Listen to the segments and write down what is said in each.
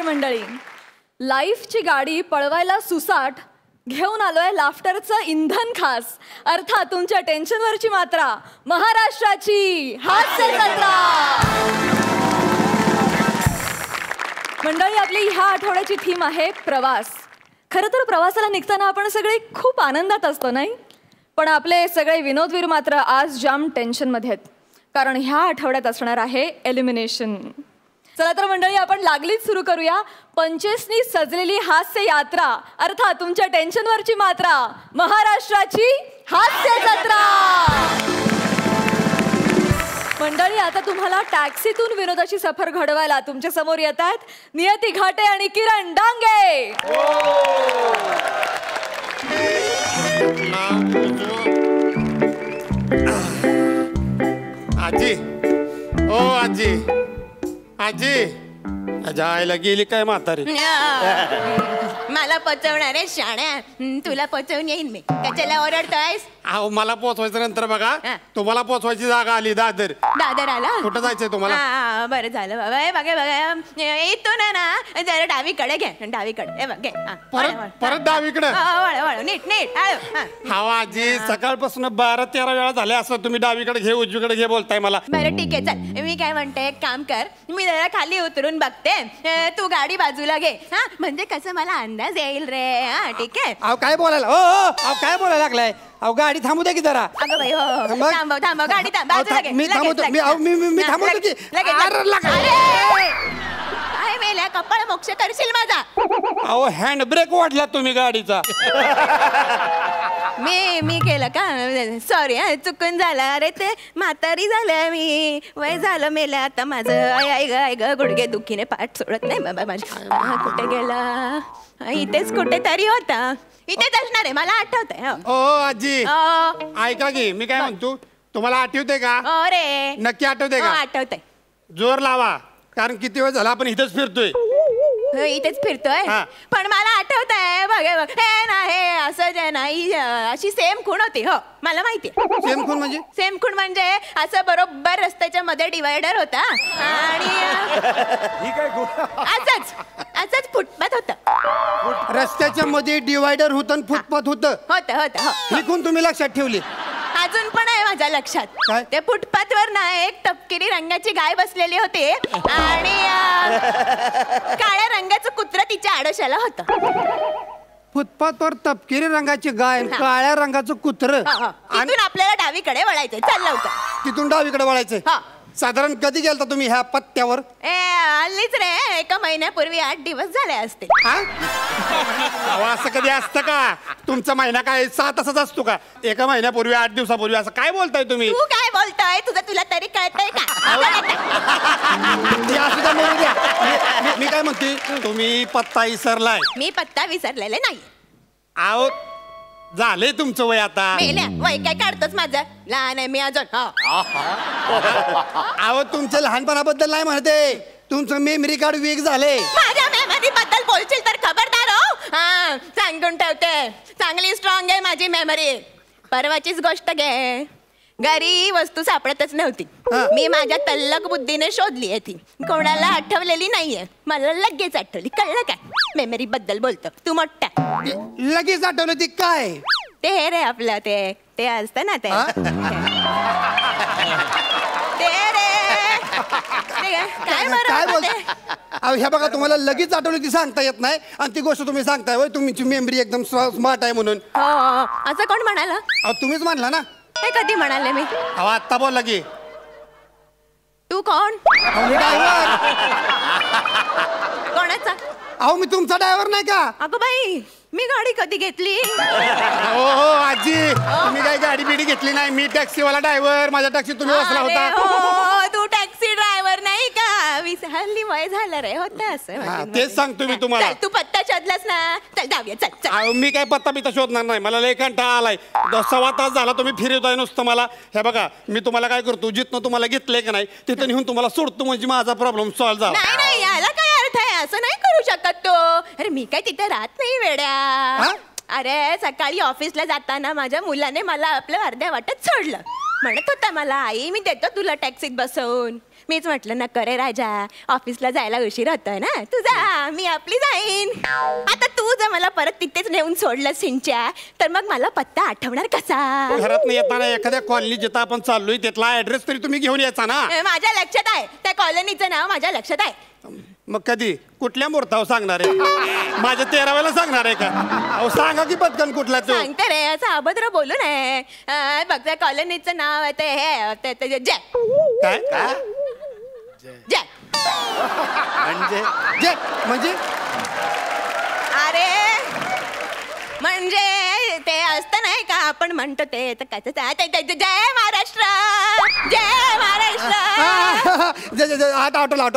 मंडळी, लाईफची गाडी पळवायला सुसाट घेऊन आलोय लाफ्टरचं इंधन खास, अर्थात तुमच्या टेन्शनवरची मात्रा, महाराष्ट्राची हास्य जत्रा. मंडळी, आपली ह्या आठवड्याची थीम आहे प्रवास. खरं तर प्रवासाला निघताना आपण सगळे खूप आनंदात असतो नाही, पण आपले सगळे विनोदवीर मात्र आज जाम टेन्शनमध्ये आहेत, कारण ह्या आठवड्यात असणार आहे एलिमिनेशन. चला तर मंडळी, आपण लागलीच सुरू करूया पंचेसनी सजलेली हास्य यात्रा, अर्थात तुमच्या टेन्शनवरची मात्रा, महाराष्ट्राची हास्य जत्रा. मंडळी, आता तुम्हाला टॅक्सीतून विनोदाची सफर घडवायला तुमच्या समोर येत आहेत नियती घाटे आणि किरण डांगे. आजी, ओ आजी, आजी, जायला गेली काय म्हातारी? मला पचवणार आहे शाण्या, तुला पचवून येईन मी. कशाला ओरडतोयस? अहो, मला पोचवायचं नंतर बघा, तुम्हाला पोचवायची जागा आली दादर. दादर आला? कुठं जायचंय तुम्हाला? बरं झालं बाबा. बघा बघा, येतो ना जरा डावीकडे घे, डावीकडे. हे बघ, घे. परत डावीकडे? वळ नीट नीट. हा आजी, सकाळपासून 12-13 वेळा झाल्या असं तुम्ही डावीकडे घे उजवीकडे घे बोलताय मला. बरं ठीक आहे, चल. मी काय म्हणते, एक काम कर, मी जरा खाली उतरून बघते, तू गाडी बाजूला घे. हा, म्हणजे कसं मला अंदाज येईल रे. हा, ठीक आहे. अहो काय बोलायला, अहो काय बोलायला लागलाय? अहो गाडी थांबू दे की जरा. अगं बाई, हो थांबव थांबव, गाडी बाजूला घे. मी थांबवतो, मी थांबवतो की. काय मेल्या, कपाळ मोक्ष करशील माझा. अहो, हँड ब्रेक वाढला तुम्ही गाडीचा. मी केलं का? सॉरी, चुकून झालं. अरे ते म्हातारी झालं, मी वय झालं मेलं आता माझं. आई ग गुडघे दुखीने पाठ सोडत नाही बाबा माझ्या. कुठे गेला? इथेच कुठेतरी होता. इथेच असणार आहे, मला आठवतंय. ओ आजी, ऐका की, मी काय म्हणतो, तुम्हाला आठवते का? अरे नक्की आठवते का? आठवतंय. जोर लावा, कारण किती वेळ झाला आपण इथेच फिरतोय. इथेच फिरतोय, पण मला आठवतंय. बघ हे ना, हे असं जे नाही, अशी सेम खूण होती. हो, मला माहिती. सेम खूण म्हणजे? सेम खूण म्हणजे असं बरोबर रस्त्याच्या मध्ये डिवायडर होता आणि असंच फुटपाथ होतं. रस्त्याच्या मध्ये डिवायडर होतं, फुटपाथ होतं. होतं. ही खूण तुम्ही लक्षात ठेवली? अजून पण आहे माझ्या लक्षात. काय? ते फुटपाथवर ना एक तपकिरी रंगाची गाय बसलेली होती आणि काळ्या रंगाचं कुत्र तिच्या आडोशाला होतं. फुटपाथवर तपकिरी रंगाची गाय, काळ्या रंगाचं कुत्र. तिथून आपल्याला डावीकडे वळायचंय. चल लवकर. तिथून डावीकडे वळायचंय. साधारण कधी गेलता तुम्ही ह्या पत्त्यावर? हल्लीच रे, 1 महिन्यापूर्वी 8 दिवस झाले असते. असं कधी असतं का? तुमचा महिना काय 6 तासाचा असतो का? 1 महिन्यापूर्वी 8 दिवसापूर्वी असं काय बोलताय तुम्ही? तू काय बोलतोय? तुला तरी कळतंय का? मी काय म्हणते, तुम्ही पत्ता विसरलाय. मी पत्ता विसरलेले नाही. आहो, झाले तुमचं वय आता. मेल्या, वय काय काढतोस माझं? लहान आहे मी अजून. अहो, तुमच्या लहानपणाबद्दल नाही म्हणते, तुमचं मेमरी कार्ड वीक झाले. माझ्या मेमरी बद्दल बोलशील तर खबरदार हो. सांगून ठेवते, चांगली स्ट्रॉंग आहे माझी मेमरी. परवाचीच गोष्ट घे, घरी वस्तू सापडतच नव्हती. मी माझ्या तल्लक बुद्धीने शोधली आहे. ती कोणाला आठवलेली नाहीये, मला लगेच आठवली. कळलं काय? मेमरी बद्दल बोलतो तू मोठा. लगेच आठवलं ती काय? ते रे आपलं ते असतं ना, ते काय बोलते? अहो, ह्या बघा, तुम्हाला लगेच आठवली ती सांगता येत नाही, आणि ती गोष्ट तुम्ही सांगताय होय तुमची मेमरी एकदम स्मार्ट आहे म्हणून. असं कोण म्हणाला? अहो, तुम्हीच म्हणला ना. हे कधी म्हणाले मी? अहो, आत्ता बोलला की. तू कोण? कोणाचा? अहो, मी तुमचा ड्रायव्हर नाही का? अगं बाई, मी गाडी कधी घेतली? हो आजी, तुम्ही काही गाडी बिडी घेतली नाही. मी टॅक्सीवाला ड्रायव्हर. माझ्या टॅक्सी तुम्ही बसला होता. तू टॅक्सी ड्रायव्हर नाही का? हल्ली वय झालं रे. होतं असं. तेच सांगतो मी तुम्हाला. तू पत्ता शोधलास ना? चल जाऊया, चल. मी काय पत्ता बित्ता शोधणार नाही. मला लय कंटाळा आलाय. 6 तास झाला तुम्ही फिरवताय नुसतं मला. हे बघा, मी तुम्हाला काय करतो, जिथनं तुम्हाला घेतलंय का नाही तिथं नेऊन तुम्हाला सोडतो, म्हणजे माझा प्रॉब्लेम सॉल्व्ह झाला. नाही, याला काय अर्थ आहे? असं नाही करू शकत तो. अरे मी काय तिथे राहत नाही वेड्या. अरे सकाळी ऑफिसला जाताना माझ्या मुलाने मला आपल्या अर्ध्या वाटत सोडलं. म्हणत होता मला, आई मी देतो तुला टॅक्सीत बसवून. मीच म्हटलं नको रे राजा, ऑफिसला जायला उशीर होतोय ना, तू जा, मी आपली जाईन. आता तू जर मला परत तिथेच नेऊन सोडलं सिंच्या, तर मग मला पत्ता आठवणार कसा? घरात येताना एखाद्या कॉलनी जिथं आपण चाललोय तिथला ऍड्रेस तरी तुम्ही घेऊन यायचा ना. माझ्या लक्षात आहे, त्या कॉलनीचं नाव माझ्या लक्षात आहे. मग कधी कुठल्या मुहूर्तावर सांगणार आहे? माझ्या 13व्याला सांगणार आहे का? अहो सांगा की पटकन कुठला तो. सांगते रे, असं अभद्र बोलू नये. बघ त्या कॉलनीचं नाव आहे ते हे जय. काय जय म्हणजे अरे म्हणजे ते असतं नाही का, आपण म्हणतो ते जय महाराष्ट्र, जय महाराष्ट्र. आठवलं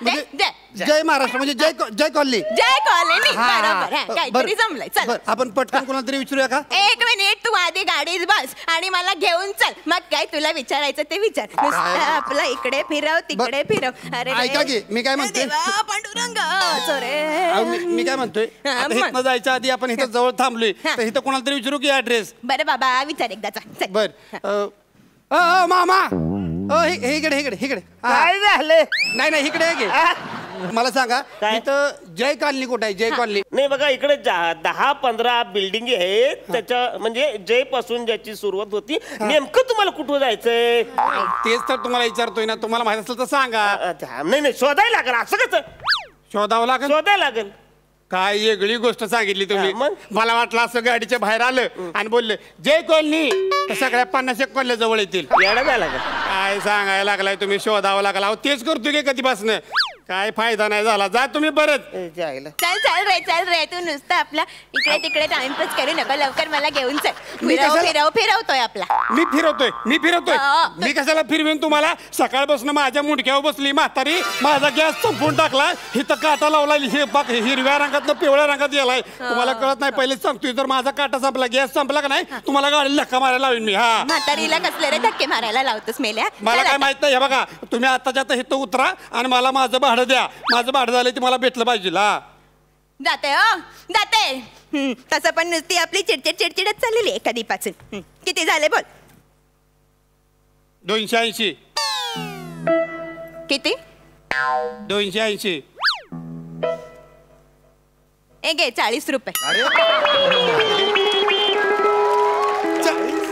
जय जय महाराष्ट्र म्हणजे जय कॉलनी. जय कॉलनी, बरोबर. काहीतरी जमलंय. चल आपण पटकन कोणाला तरी विचारूया का? 1 मिनिट, तू आधी गाडीत बस आणि मला घेऊन चल, मग काय तुला विचारायचं ते विचार. नुसतं आपलं इकडे फिरव तिकडे फिरव. अरे ऐका की मी काय म्हणते, देवा, पांडुरंग चोरे. मी काय म्हणतोय, आता इथनं जायच्या आधी आपण इथं जवळ थांबलोय, तर इथं कोणाला तरी विचारू की ऍड्रेस? बरं बाबा, विचार एकदाचा. चल. बर मामा इकडे काय झालं? नाही इकडे घे. मला सांगा काय? इथं जय कॉलनी कुठे आहे? जय कॉलनी नाही बघा, इकडे 10-15 बिल्डिंग आहेत, त्याच्या म्हणजे जय पासून ज्याची सुरुवात होती. नेमकं तुम्हाला कुठं जायचंय? तेच तर तुम्हाला विचारतोय ना. तुम्हाला माहित असेल तर सांगा. नाही शोधायला लागेल. असं कसं शोधावं लागेल? शोधायला लागेल. काय वेगळी गोष्ट सांगितली तुम्ही. हा, मग? मला वाटलं असं गाडीच्या बाहेर आलं आणि बोलले जय कॉलनी, तर सगळ्या 50-1 कॉलन्या जवळ येतील. येडा झाला का? काय सांगायला लागलाय तुम्ही? शोधावं लागला. अहो तेच करतोय की कधीपासून. काय फायदा नाही झाला. जा तुम्ही परत. जायला चल रे तू नुसतं आपला इकडे तिकडे टाइमपास करू नका, लवकर मला घेऊन चल. मी कशाला- फिरवतोय आपला. मी फिरवतोय. हा. मी कशाला फिरवेन तुम्हाला? सकाळपासून माझ्या मुंडक्यावर बसली म्हातारी, माझा गॅस संपून टाकला, इथं काटा लावला, हे हिरव्या रंगात पिवळ्या रंगात गेलाय. तुम्हाला कळत नाही, पहिलेच सांगतोय. जर माझा काटा संपला, गॅस संपला का नाही, तुम्हाला गाडी धक्का मारायला लावेन मी. हा, म्हातारीला कसले रे धक्के मारायला लावतोस मेल्या? मला चल काय आता. माहित नाही. हे बघा, तुम्ही आताच्या आता इथं उतरा आणि मला माझं भाडं द्या. माझं भाडं झालं ते मला भेटलं पाहिजे. हा, जाते. तसं पण नुसती आपली चिडचिडच चाललेली आहे कधीपासून. किती झाले बोल? 280. किती? 280. घे 40 रुपये.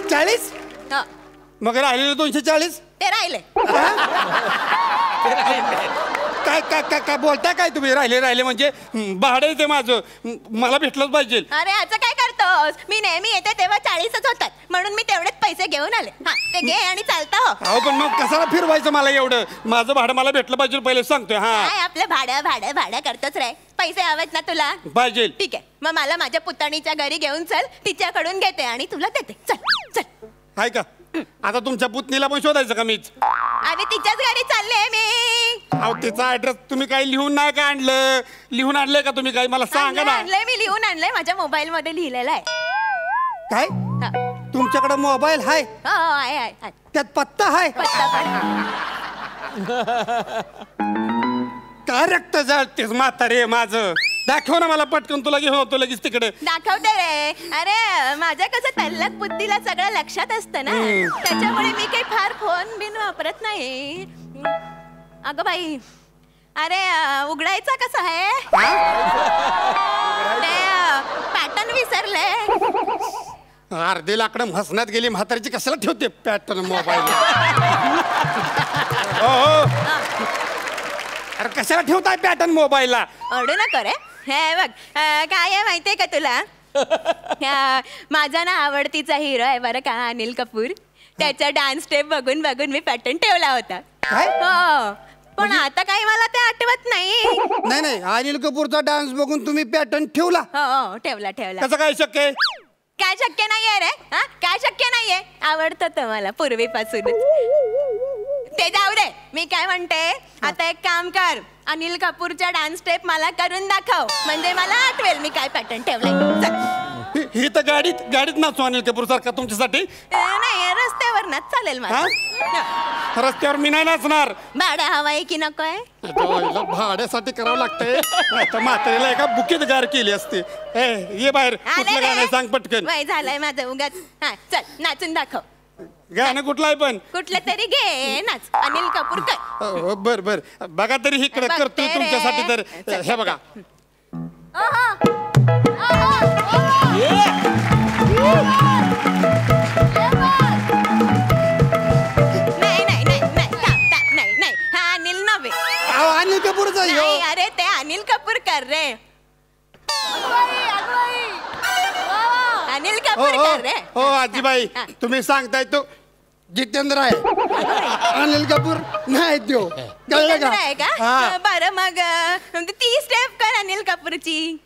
40? हा, मग राहिलेलं 240? ते राहिले. काय बोलताय काय तुम्ही? राहिले म्हणजे भाडं आहे ते माझं, मला भेटलंच पाहिजे. अरे याचं काय करतोस? मी नेहमी येते तेव्हा 40च होतात, म्हणून मी तेवढेच पैसे घेऊन आले. हा, ते घे आणि चालता हो. अहो पण मग कशाला फिरवायचं मला एवढं? माझं भाडं मला भेटलं पाहिजे, पहिले सांगतोय. हा, काय आपलं भाडं करतोच रे. पैसे हवेत ना तुला? पाहिजे. ठीक आहे, मग मला माझ्या पुतणीच्या घरी घेऊन चल, तिच्याकडून घेते आणि तुला देते. चल. आहे का? आता तुमच्या पुतणीला पण शोधायचं का मीच? अरे तिच्याच घरी चालले मी. अहो तिचा ऍड्रेस तुम्ही काही लिहून नाही का आणलं? लिहून आणलंय का तुम्ही काही? मला सांगा ना. आणलंय मी, लिहून आणलंय. माझ्या मोबाईल मध्ये लिहिलेलं आहे. काय? हा. तुमच्याकडे मोबाईल आहे? हो, आहे. त्यात पत्ता आहे? पत्ता पण. काय रक्त जाळतेस म्हातारे माझं? दाखव ना मला पटकन, तुला घेऊन होतो लगेच तिकडे. दाखवते रे. अरे माझ्या कसं तल्लक बुद्धीला सगळं लक्षात असतं ना, त्याच्यामुळे मी काही फार फोन बिन वापरत नाही. अगं बाई, अरे उघडायचा कसा आहे? पॅटर्न विसरले. अर्धे लाकडं हसण्यात गेली म्हातारीची. कशाला ठेवते पॅटर्न मोबाईल? हो, अरे कशाला ठेवताय पॅटर्न मोबाईलला? ओरडू नका रे. हे बघ, काय आहे माहितीये का तुला? माझा ना आवडतीचा हिरो आहे बरं का, अनिल कपूर. त्याचा डान्स स्टेप बघून मी पॅटर्न ठेवला होता. काय? हो, पण आता काही मला ते आठवत नाही. नाही अनिल कपूरचा डान्स बघून तुम्ही पॅटर्न ठेवला? हो, ठेवला. कसं काय शक्य आहे? काय शक्य नाहीये रे? हा, काय शक्य नाहीये? आवडतं तर मला पूर्वीपासूनच. ते जाऊ दे. मी काय म्हणते, आता एक काम कर, अनिल कपूरच्या डान्स स्टेप मला करून दाखव, म्हणजे मला आठवेल मी काय पॅटर्न ठेवलंय. चल. ही तर गाडीत नाचू अनिल कपूर सारखा तुमच्यासाठी? नाही, रस्त्यावर नाच चालेल मला. रस्त्यावर मी नाही नाचणार. भाडं हवाय की नकोय? भाड्यासाठी करावं लागतंय. आता म्हातारीला एका बुकीत गार केली असते. ये बाहेर. कुठलं गाणं सांग पटकन. वय झालंय माझं उगाच. हा, चल नाचून दाखव. गाणं कुठलं आहे पण कुठलं तरी घे नाच. अनिल कपूरकर. बर बर बघा तरी इकडे बघते करतोय रे. तुमच्यासाठी तर चल, हे बघा. नाही नाही नाही नाही थांब थांब नाही नाही हा अनिल नव्हे. अहो, अनिल कपूरचा ह्यो. नाही अरे ते अनिल कपूरकर रे. अनिल हो हो कपूरकर रे. हो आजीबाई हा. तुम्ही सांगताय तो जितेंद्र आहे. अनिल कपूर नाही त्यो कळलं जितेंद्र आहे का का? हा. बरं मग ती स्टेप कर अनिल कपूरची.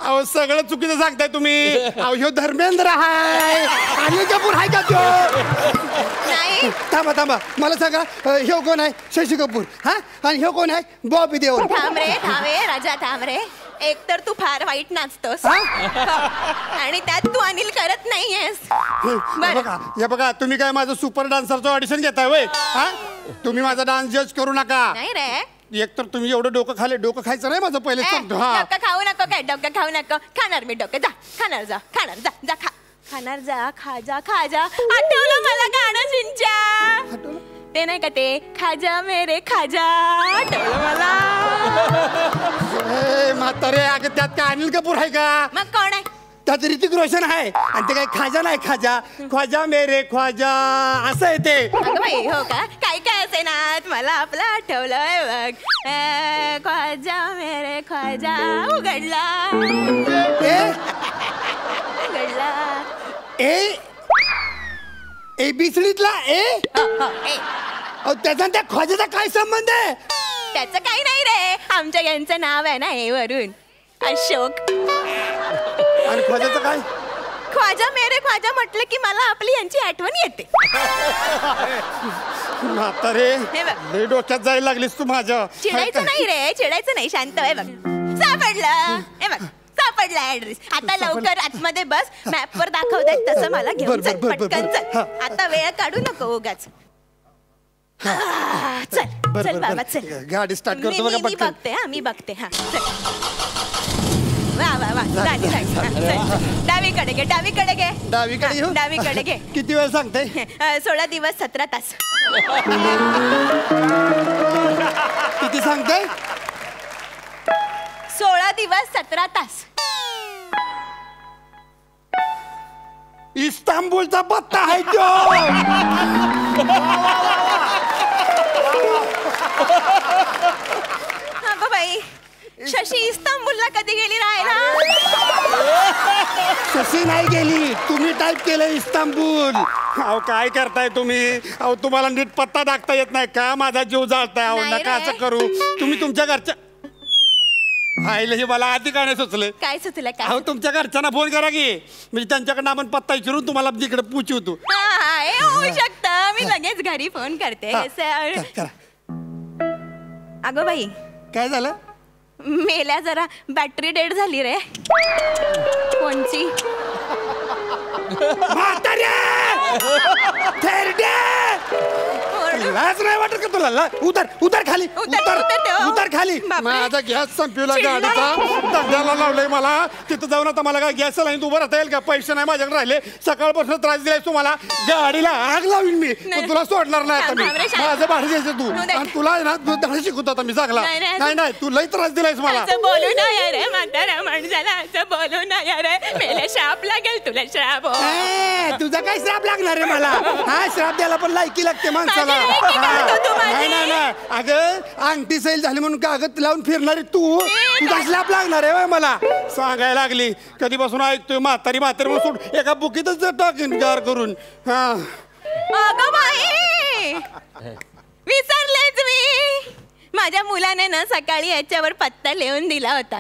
अहो सगळं चुकीचं सांगताय तुम्ही. अहो ह्यो धर्मेंद्र आहे. अनिल कपूर आहे का त्यो? नाही थांबा थांबा मला सांगा ह्यो कोण आहे? शशी कपूर. हा आणि ह्यो कोण आहे? बॉबी देओल. थांब रे राजा थांब रे. एक तर तू फार वाईट नाचतोस आणि त्यात तू अनिल करत नाहीयेस. हे बघा तुम्ही काय माझं सुपर डान्सरचं ऑडिशन घेताय वय हा तुम्ही माझा डान्स जज करू नका. नाही रे. एक तर तुम्ही एवढं डोकं खायचं नाही माझं पहिले सांगतो. हा डोकं खाऊ नको काय डोकं खाऊ नको. खाणार मी डोकं जा खाणार जा खा खाणार जा खा जा. आठवलं मला गाणं चिंचा ते नाही का ते खाजा मेरे खाजा. आठवलं मला. ए, म्हातारे अगं त्यात काय अनिल कपूर आहे का? मग कोण आहे? त्यात ऋतिक रोशन आहे आणि ते काय खाजा नाही ख्वाजा मेरे ख्वाजा असं आहे ते. अगं बाई हो का? काय काय असे ना मला आपलं आठवलंय बघ. ख्वाजा मेरे ख्वाजा उघडला ए बिसडीतला ए. अहो त्याचा त्या ख्वाजाचा काय संबंध आहे? त्याचं काही नाही रे. आमच्या यांचं नाव आहे ना हे वरून अशोक. आणि ख्वाजाचं काय? ख्वाजा मेरे ख्वाजा म्हटलं की मला आपली यांची आठवण येते. म्हातारे हे बघ. लय डोक्यात जायला लागलीस तू माझ्या. चिडायचं नाही रे चिडायचं नाही. शांत आहे बघ. सापडलं हे बघ सापडला ऍड्रेस. आता लवकर आतमध्ये बस. मॅप वर दाखवतात तसं मला घेऊन चल पटकन चल. आता वेळ काढू नको उगाच. चल चल बाबा चल. गाडी स्टार्ट करतो बघा मी पटकन. बघते हा मी बघते हा चल. वा वा वा झाली झाली. हा, चल. डावीकडे घे डावीकडे घे. डावीकडे येऊ? हा, डावीकडे घे. किती वेळ सांगते? 16 दिवस 17 तास. किती सांगते? 16 दिवस 17 तास. इस्तांबूलचा पत्ता आहे तो. अगं बाई शशी इस्तांबूलला कधी गेली राहायला? शशी नाही गेली. तुम्ही टाईप केलं इस्तांबूल. अहो काय करताय तुम्ही? अहो तुम्हाला नीट पत्ता दाखता येत नाही का? माझा जीव जाळताय. अहो नाही नका रे. असं करू. तुम्ही तुमच्या घरच्या आईला हे मला आधी काय नाही सुचलं. काय सुचलं काय? अहो तुमच्या घरच्यांना फोन करा की म्हणजे त्यांच्याकडनं आपण पत्ता विचारून तुम्हाला तिकडे पोचवतो. हा, हे होऊ शकतं. मी लगेच घरी फोन करते. करा. अगं बाई काय झालं? मेल्या जरा बॅटरी डेड झाली रे फोनची. म्हाताऱ्या! थेरडे! लाज नाही वाटत का तुला? उतर खाली. उतर खाली. माझा गॅस संपवला गाडीचा. दंड्याला लावलंय मला. तिथं जाऊन आता मला काय गॅस लाईन उभं राहता येईल का? पैसे नाही माझ्याकडे राहिले. सकाळपासून त्रास दिलाय तुम्हाला. गाडीला आग लावीन मी. पण तुला सोडणार नाही आता मी. माझं भाडं द्यायचं तू. आणि तुला आहे ना धडा शिकवतो आता मी चांगला. नाही तू लई त्रास दिलायस मला. असं बोलू नये रे म्हातारा माणसाला. असं बोलू नये रे. मेले श्राप लागेल तुला श्राप. तुझा काय श्राप लागणार आहे मला? हा श्राप द्यायला पण लायकी लागते माणसाला. नाही अगं अंगठी सैल झाली म्हणून कागद लावून फिरणारी तू. तुझा श्राप लागणार आहे मला. सांगायला लागली कधीपासून ऐकतोय म्हातारी म्हणून सोड एका बुकीतच टाकीन गार करून. हा अगं बाई विसरलेच मी. माझ्या मुलाने ना सकाळी याच्यावर पत्ता लिहून दिला होता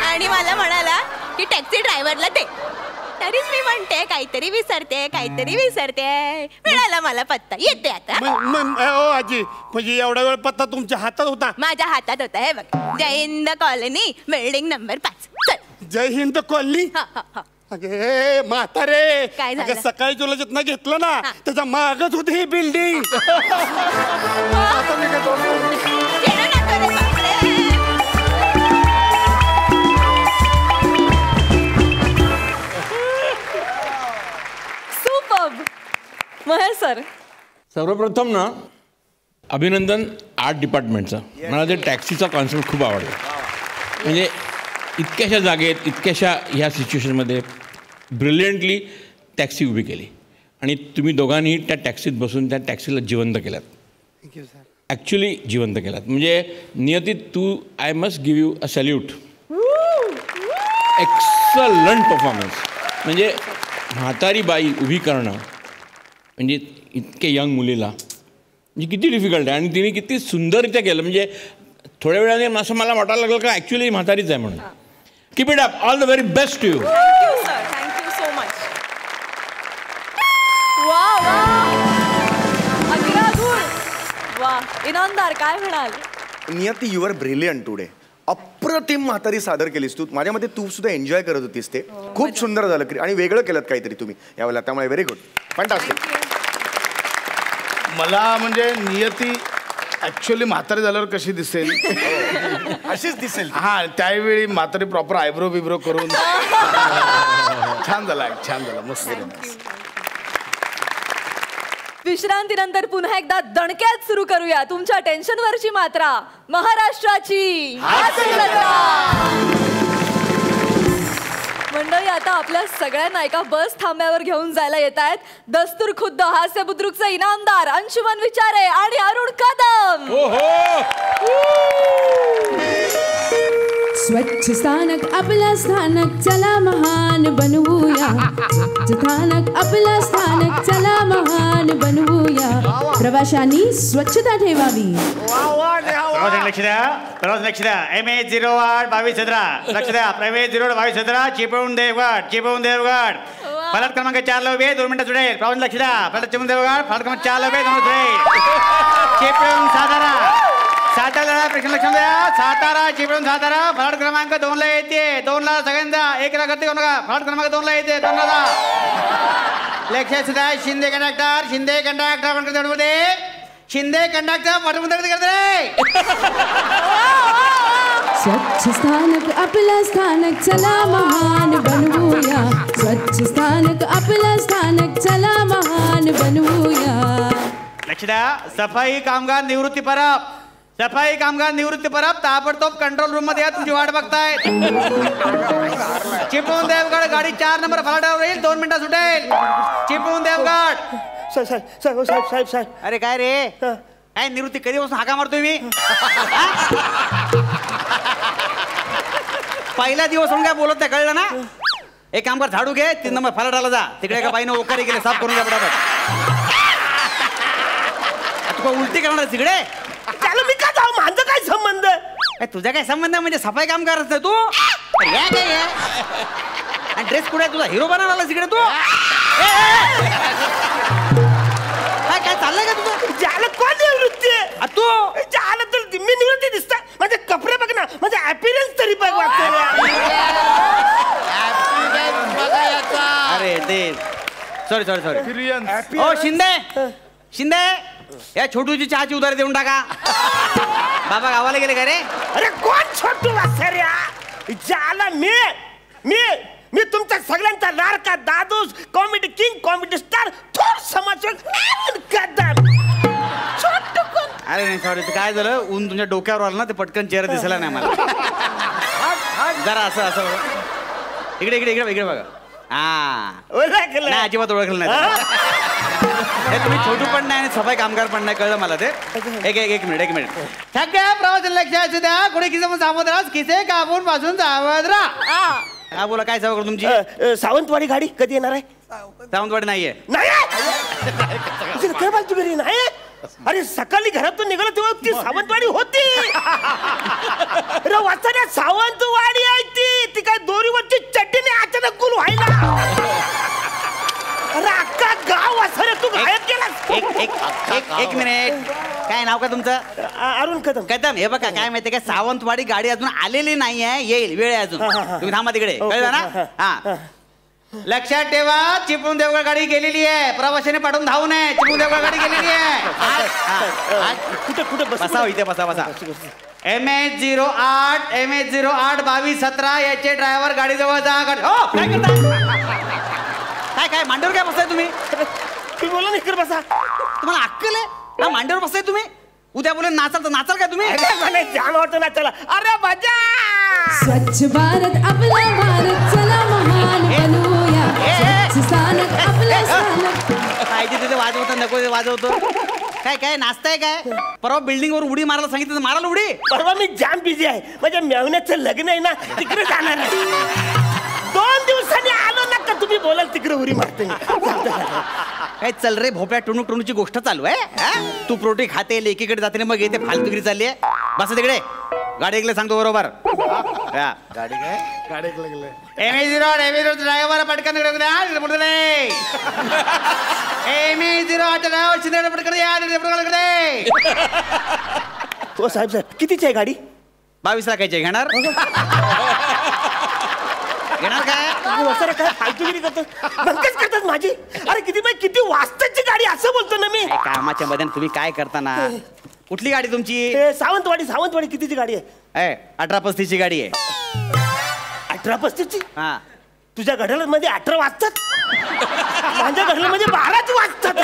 आणि मला म्हणाला की टॅक्सी ड्रायव्हरला दे. तरीच मी म्हणते काहीतरी विसरते. मिळाला मला पत्ता. येते आता. आजी म्हणजे एवढा वेळ पत्ता तुमच्या हातात होता? माझ्या हातात होता. हे बघ जय हिंद कॉलनी बिल्डिंग नंबर 5. चल. जय हिंद कॉलनी. अगे म्हातारे काय झालं? सकाळी तुला जिथनं घेतलं ना त्याच्या मागच होती ही बिल्डिंग. आता मी काय येणं नको रे बापरे. सर. सर्वप्रथम ना अभिनंदन आर्ट डिपार्टमेंटचं. मला ते टॅक्सीचा कॉन्सेप्ट खूप आवडला. म्हणजे इतक्याशा जागेत इतक्याशा ह्या सिच्युएशनमध्ये ब्रिलियंटली टॅक्सी उभी केली आणि तुम्ही दोघांनी त्या टॅक्सीत बसून त्या टॅक्सीला जिवंत केलात. Thank you sir. ॲक्च्युली जिवंत केलात. म्हणजे नियती तू I must give you a salute. Excellent performance. म्हणजे म्हातारी बाई उभी करणं म्हणजे इतके यंग मुलीला म्हणजे किती डिफिकल्ट आहे आणि तिने किती सुंदररित्या केलं. म्हणजे थोड्या वेळाने असं मला वाटायला लागलं का ॲक्च्युली म्हातारीच आहे म्हणून. Keep it up. All the very best to you. Thank you sir. Thank you so much. वा वा अग्राधूर. वा इनामदार काय म्हणाल? Niyati you are brilliant today. अप्रतिम म्हातारी सादर केलीस तू. माझ्या मते तू सुद्धा एन्जॉय करत होतीस. ते खूप सुंदर झालं आणि वेगळं केलं काहीतरी तुम्ही यावेळेला. त्यामुळे व्हेरी गुड. फॅन्टास्टिक. मला म्हणजे नियती ऍक्च्युअली म्हातारी झाल्यावर कशी दिसेल अशीच दिसेल. हा त्यावेळी म्हातारी प्रॉपर आयब्रो बिब्रो करून छान झाला. छान झाला. मस्त. विश्रांतीनंतर पुन्हा एकदा दणक्यात सुरू करूया तुमच्या टेन्शनवरची मात्रा महाराष्ट्राची हास्य जत्रा. मंडळी आता आपल्या सगळ्यांना एका बस थांब्यावर घेऊन जायला येत आहेत दस्तूर खुद्द हास्य बुद्रुकचे इनामदार अंशुमन विचारे आणि अरुण कदम. स्वच्छ स्थानक आपलं स्थानक चला महान बनवूया. स्थानक आपलं स्थानक चला महान बनवूया. प्रवाशांनी स्वच्छता ठेवावी. लक्ष द्या. प्रवास लक्ष द्या. MH08 2217 लक्ष द्या. MH08 2217 चिपळूण देवगड. चिपळूण देवगड फलक क्रमांक 4 ला उभे 2 मिनिटं सुटेल. प्रवास लक्ष द्या. फलक चिपळूण देवगड फलक क्रमांक 4 ला उभे 2 मिनिटं सुटेल. चिपळूण सातारा. सातारा प्रेक्षण लक्ष द्या. सातारा चिपळूण सातारा फलक क्रमांक 2 ला येते. 2 ला सगळ्यांदा 1 ला गर्दी करू नका. फलक क्रमांक 2 ला येते. 2 ला जा. लक्ष सुद्धा. शिंदे कंडक्टर. शिंदे कंडक्टर मध्ये शिंदे कंडक्टर पाठवून करते. स्वच्छ स्थानक आपलं स्थानक चला महान बनवूया. स्वच्छ स्थानक आपलं स्थानक चला महान बनवूया. लक्ष द्या. सफाई कामगार निवृत्ती परब. सफाई कामगार निवृत्ती परब ताबडतोब कंट्रोल रूम मध्ये या. तुमची वाट बघताय. चिपळूण देवगड गाडी 4 नंबर फलाटावर येईल. 2 मिनिटं सुटेल. चिपळूण देवगड. साहेब अरे काय रे काय निवृत्ती कधीपासून हाका मारतोय मी? पहिला दिवस म्हणून काय बोलत नाही कळलं ना? एक काम कर झाडू घे 3 नंबर फलाटाला जा. तिकडे एका बाईनं ओकारी केले साफ करून घ्या पटापट. तू उलटी करणार तिकडे? चालू मी का जाऊ? माझं काय संबंध? तुझा काय संबंध म्हणजे सफाई काम करत तू? ड्रेस कुठे तुझा हिरो बनवला तिकडे तू? काय चाललंय का तुझं? झालं कोण निवृत्ती? तू झालं तर मी निवृत्ती दिसता. माझे कपडे बघ ना. माझा अपीरन्स तरी बघ. अरे ते सॉरी. हो शिंदे या छोटूची चहाची उधारी देऊन टाका. बाबा गावाला गेले का रे? अरे कोण छोटू वासऱ्या? झालं मी तुमचा सगळ्यांचा लाडका दादूस कॉमेडी किंग कॉमेडी स्टार थोर समाजसेवक कदम. छोटू कोण? अरे नाही सॉरी. काय झालं ऊन तुमच्या डोक्यावर आलं ना ते पटकन चेहरा दिसला नाही मला. जरा असं इकडे बघा. ओळखलं नाही अजिबात ओळखलं नाही. तुम्ही छोटू पण नाही आणि सफाई कामगार पण नाही कळलं मला ते. एक मिनिट सगळ्या प्रवास लक्षात द्या. कोणी किसे सावध राहा. किसे कापून पासून सावध राहा. काय बोला काय सवय तुमची? सावंतवाडी गाडी कधी येणार आहे? सावंतवाडी नाहीये. काय बाजू घरी नाही? अरे सकाळी घरातून निघालो तेव्हा ती सावंतवाडी होती. वाचण्या सावंतवाडी आहे ती काय दोरीवरची चड्डीने अचानक गुल व्हायला. अरे अख्खा गाव असं तू गायब केला. एक मिनिट. काय नाव का तुमचं? अरुण कदम. कदम. हे बघा काय माहितीये का सावंतवाडी गाडी अजून आलेली नाहीये. येईल वेळ आहे अजून. तुम्ही थांबा तिकडे. कळलं ना? हा लक्षात ठेवा. चिपळूण देवगड गाडी गेलेली आहे. प्रवाशाने पाठवून धावू नये. चिपळूण देवगड गाडी गेलेली आहे. कुठे बसा इथे बसा. MH08 2217 याचे ड्रायव्हर गाडी जवळ जा. हो काय करता? काय मांडीवर काय बसताय तुम्ही? तुम्ही बोला ना इकडे बसा. तुम्हाला अक्कल आहे ना? मांडीवर बसताय तुम्ही. उद्या बोले नाचाल तर नाचाल काय तुम्ही? मला जाम वाटतं नाचायला. अरे मजा. स्वच्छ भारत आपला भारत चला महान बनवूया. स्वच्छ स्थानक आपलं स्थानक. काय तिथे वाजवतो नको ते वाजवतो. काय काय नाचताय काय? परवा बिल्डिंग वर उडी मारायला सांगितलं तर मारायला उडी? परवा मी जाम बिझी आहे. माझ्या मेवण्याचं लग्न आहे ना, तिकडे जाणार आहे. 2 दिवसांनी आलो ना का तुम्ही बोलाल तिकडे उडी मारते. काय चल रे भोपळ्या टुणूक टुणूची गोष्ट चालू आहे. तू प्रोटी खाते लेकीकडे जाते मग येते फालतुगिरी चालली आहे. बस तिकडे गाडी ऐकलं सांगतो बरोबर. गाडी काय गाडी लागले एम0 ड्रायव्हर पटकन एम0 ड्रायव्हर पटकन हो साहेब साहेब कितीची आहे गाडी? 22 लाखाची घेणार. घेणार काय? काय फालतुगिरी करतो बंकच करतात माझी. अरे किती वाजताची गाडी असं बोलतो ना मी. कामाच्या मध्ये तुम्ही काय करताना? कुठली गाडी तुमची? सावंतवाडी कितीची गाडी आहे? 1835 गाडी आहे. 1835? हा. तुझ्या घड्याला मध्ये 18 वाजतात? माझ्या घड्याला मध्ये 12च वाजतात.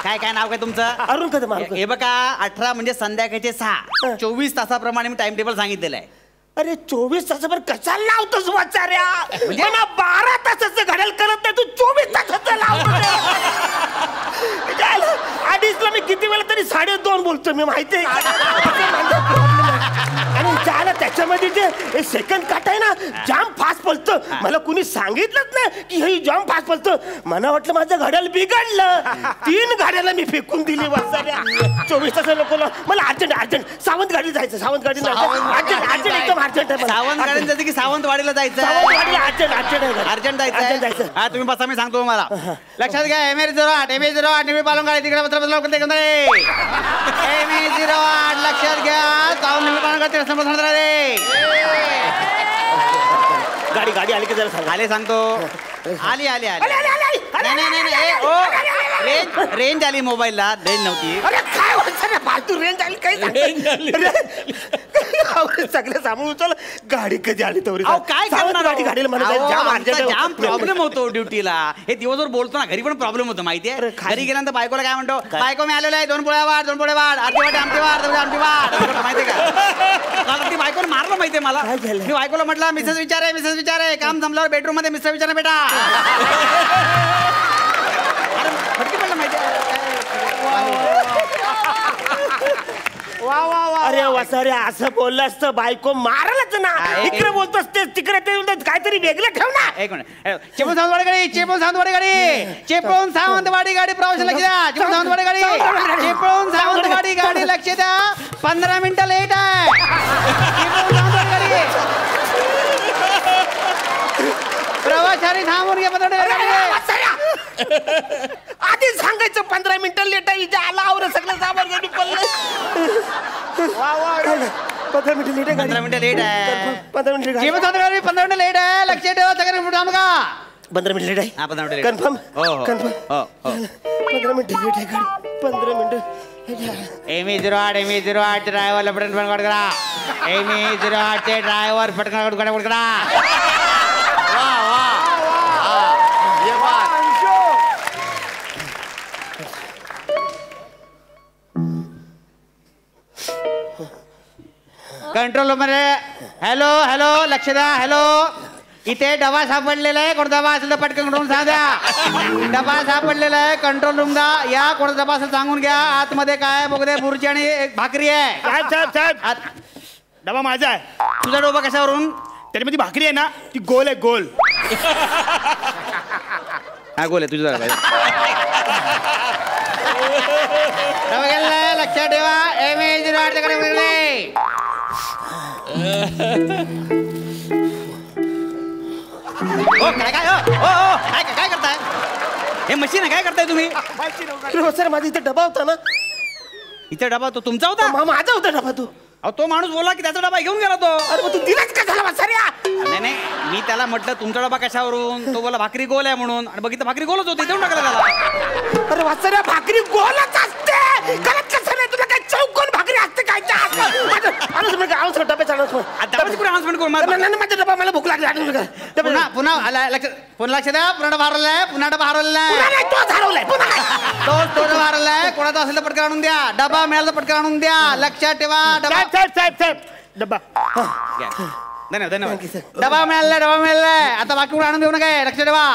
काय काय नाव काय तुमचं? अरुण कदम. हे बघा 18 म्हणजे संध्याकाळचे 6. 24 तासाप्रमाणे मी टाइम टेबल सांगितलेलं आहे. अरे 24 तासावर कशाला लावतोस वाचाऱ्या? म्हणजे 12 तासाचं घड्याळ करत नाही तू 24 तासाचं लावतो. अडीचला मी किती वेळा तरी 2.5 बोलतो मी माहिती आहे. आणि ज्याला त्याच्यामध्ये जे सेकंड काट आहे ना जाम फास्ट पळतं. मला कुणी सांगितलंच नाही की हे जाम फास्ट पळतं. मला वाटलं माझं घड्याळ बिघडलं. 3 गाड्याला मी फेकून दिली वाचाऱ्या. 24 तास लोकांना मला अर्जंट सावंत गाडीला जायचं. सावंत गाडीला अर्जंट एकदम अर्जंट आहे. सावंत गाडीला जायचं की सावंतवाडीला जायचं? अर्जंट जायचं. हा तुम्ही बसा मी सांगतो तुम्हाला. लक्षात घ्या एम0 पालन गाडी तिकडे एम0 लक्षात घ्या. गाडी आली की जरा सांग. आले सांगतो. आली रेंज आली मोबाईलला. रेंज नव्हती. काय वाटतं फालतू रेंज आली काही सगळं सामान चल. गाडी कधी आली तर काय करणार? जाम प्रॉब्लेम होतो ड्युटीला. हे दिवसभर बोलतो ना घरी पण प्रॉब्लेम होतो माहितीये. घरी गेल्यानंतर बायकोला काय म्हणतो? बायको मी आलेलो आहे 2 पोळ्या वाढ आमटी वाढ माहितीये का? ती बायकोला मारलं माहितीये मला. मी बायकोला म्हटलं मिसेस विचारे काम जमल्यावर बेडरूम मध्ये मिस्टर विचारा बेटा. फटके पडलं माहितीये. अरे वासारे असं बोललं असतं बायको मारलच ना. इकडे बोलतोस ते तिकडे ते काहीतरी वेगळं ठेव ना. एक मिनिट. चेपळूण सावंतवाडी गाडी प्रवास लक्ष द्या. चेपळूण सावंतवाडी गाडी लक्ष द्या. 15 मिनिटं लेट आहे. प्रवाशाने थांबून घ्या. आधी सांगायचं 15 मिनिटं लेट आहे. आला आवर सगळं सामान गाडी पडलं. 15 मिनिटं लेट आहे. 15 मिनिटं लेट आहे. 15 मिनिटं 15 मिनिटं लेट आहे. लक्ष ठेवा सगळं थांब का. 15 मिनिटं लेट आहे. हा 15 मिनिटं कन्फर्म. हो 15 मिनिटं लेट आहे गाडी. 15 मिनिटं. एम0 ड्रायव्हरला पटकन करा. एम0 चे ड्रायव्हर पटकन करा. कंट्रोल रूम मध्ये हॅलो लक्ष द्या. हॅलो इथे डबा सापडलेला आहे. कोणता डबा असेल तर पटकन कंट्रोल सांगा. डबा सापडलेला आहे कंट्रोल रूम दा. या कोणता डबा असेल सांगून घ्या. आतमध्ये काय बघते बुर्जी आणि एक भाकरी आहे. साहेब डबा माझा आहे. तुझा डोबा कशावरून? त्याच्यामध्ये भाकरी आहे ना ती गोल आहे गोल. हा गोल आहे तुझा. लक्षात ठेवा एम0 काय करताय? हे मशीन आहे काय करताय तुम्ही? सर माझा इथे डबा होता ना. इथे डबा तो तुमचा होता? माझा होता डबा. तो माणूस बोला की त्याचा डबा घेऊन गेला तो. अरे तू दिलाच का झाला वासाऱ्या? नाही मी त्याला म्हटलं तुमचा डबा कशावरून? तो बोला भाकरी गोल आहे म्हणून. आणि बघितलं भाकरी गोलच होती. देऊन टाकला त्याला. अरे वासाऱ्या भाकरी गोलच असते. गलत कसं नाही? तुला काय चौकोन भाकरी असते काय? डब्याचा डब्याची पुढे अनाउन्समेंट करू. माझा डबा मला भूक लागली. पुन्हा लक्षात पुन्हा लक्ष द्या. पुन्हा डबा हरवलाय. पुन्हा डबा हरवलाय. तोच हरवलाय. तो डबा हरवलाय. कोणाचा असेल तर पटकन आणून द्या. डबा मिळाला तर पटकन आणून द्या. लक्षात ठेवा. डबा साहेब डबा. धन्यवाद. डबा मिळालाय. आता बाकी कुठे आणून देऊ नका. लक्षात ठेवा.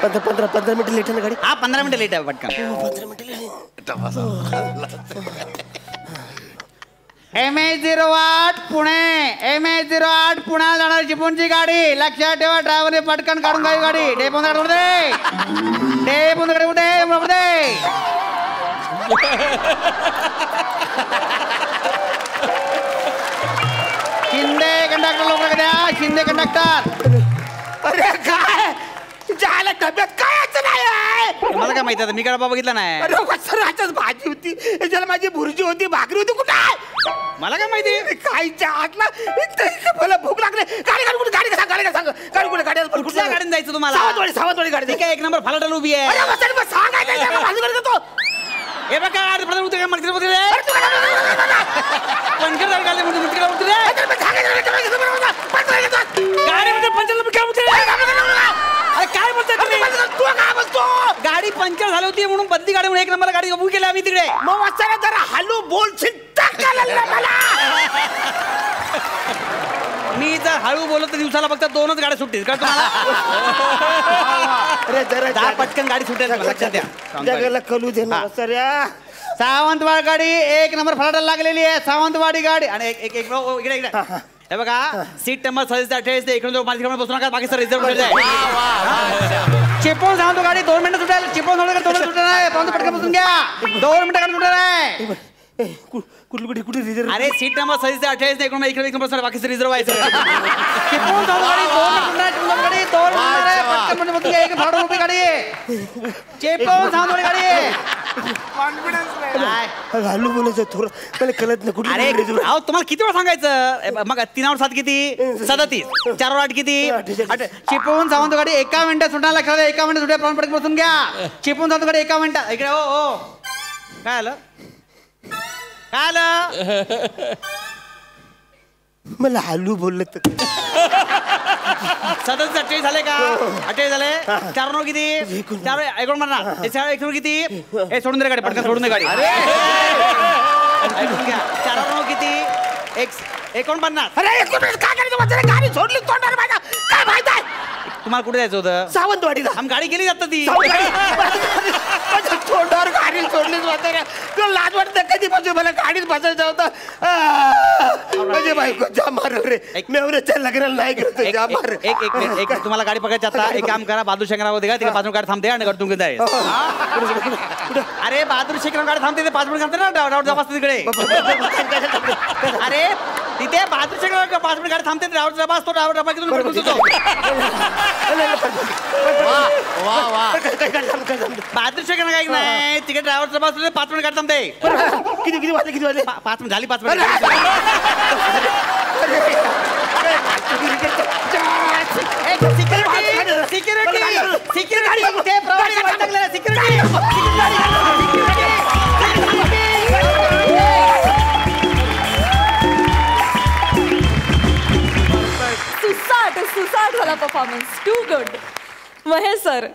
15 मिनिटं लेट आहे ना गाडी. हा 15 मिनिटं लेट आहे पटकन. 15 मिनिटं लेट. MH08 पुणे. MH08 पुण्याला जाणार चिपळूणची गाडी. लक्षात ठेवा. ड्रायव्हरने पटकन काढून घ्यावी गाडी. डेपोन शिंदे कंडक्टर लोक द्या. शिंदे कंडक्टर. अरे काय झालं डब्यात काय नाही. मला काय माहिती मी काय डबा बघितला नाही. अरे वसराच्याच भाजी होती. याच्याला माझी भुर्जी होती. भाकरी होती. कुठे मला काय माहिती. काय आतला मला भूक लागली. गाडी सांग. गाडी कुठे गाडी कुठल्या गाडीने जायचं तुम्हाला. सावंतवाडी गाडी. ठीक आहे. एक नंबर फालाटल उभी आहे. हे बघा गाडी प्रधान उतरे मर्ती गाडीमध्ये पंचर काय बोलते. अरे काय बोलतोय तुम्ही. गाडी पंचर झाली होती म्हणून बदली गाडी म्हणून एक नंबर गाडी उभी केली आम्ही तिकडे. मग वाचायला जरा हलू बोलशील. मी जर हळू बोललो तर दिवसाला फक्त 2च गाड्या सुटतील का तुम्हाला. अरे जरा पटकन गाडी सुटेल. लक्षात द्या. जगाला कलू दे ना सऱ्या. सावंतवाडी गाडी एक नंबर फलाटाला लागलेली आहे. सावंतवाडी गाडी आणि एक इकडे हे बघा सीट नंबर 27-28 इकडून बसू नका. बाकी सर रिझर्व चिपळूण सावंत गाडी 2 मिनिटं सुटेल. चिपळूण 2 मिनिटं सुटेल आहे. पटकन बसून घ्या. 2 मिनिटं गाडी सुटेल आहे. कुठे रिझर्व. अरे सीट नंबर 27-28 इकडून इकडे बसून बाकी सर रिझर्व आहे. चिपळूण सावंत गाडी 2 मिनिटं गाडी 2 मिनिटं पटकन बसून घ्या. एक फाडून उभी गाडी चिपळूण सावंत गाडी. हलू बोलायचं थोडं मला कळत नाही. अरे अहो तुम्हाला किती वेळा सांगायचं. मग 3 वर 7 किती 37. 4 वर 8 किती 8. चिपळूण सावंत गाडी 1 मिनिटात सुटायला लागलं. 1 मिनिट सुट्या पटकन बसून घ्या. चिपळूण सावंत गाडी 1 मिनिटात. इकडे हो काय आलं. मला हलू बोललं तर 27-28 झाले का. 28 झाले. 4 नो किती 4 ऐकून म्हणा. 1 किती हे सोडून दे गाडी. पटकन सोडून दे गाडी. 4 नो किती 49. अरे 19 काय करायचं. गाडी सोडली तोंडावर माझ्या. काय माहित आहे तुम्हाला कुठे जायचं होतं. सावंतवाडीला. आम गाडी गेली जात ती. तोंडावर गाडी सोडलीच तुला लाज वाटत कधीपासून मला गाडीत बसायचं होतं. म्हणजे बायको जा मार रे. मेवण्याच्या लग्नाला नाही गेलो जा मार. एक तुम्हाला गाडी पकडायची आता. एक काम करा. बहादूर शेखरावर दे. तिकडे 5 मिनिट गाडी थांबते आणि गडतून जाय. अरे बहादूर शेखरावर गाडी थांबते. 5 मिनिट थांबते ना. डाऊट जास्त तिकडे. अरे तिथे बहादूर शेखरावर 5 मिनिट गाडी थांबते. डाऊट डबा असतो. डाऊट डबा घेऊन बहादूर शेखर काय नाही. तिकडे ड्रायव्हरचा बस 5 मिनिट गाडी थांबते. किती वाजले 5 मिनिट झाली. 5 मिनिट सुसाट झाला performance. Too good. Mahesh sir.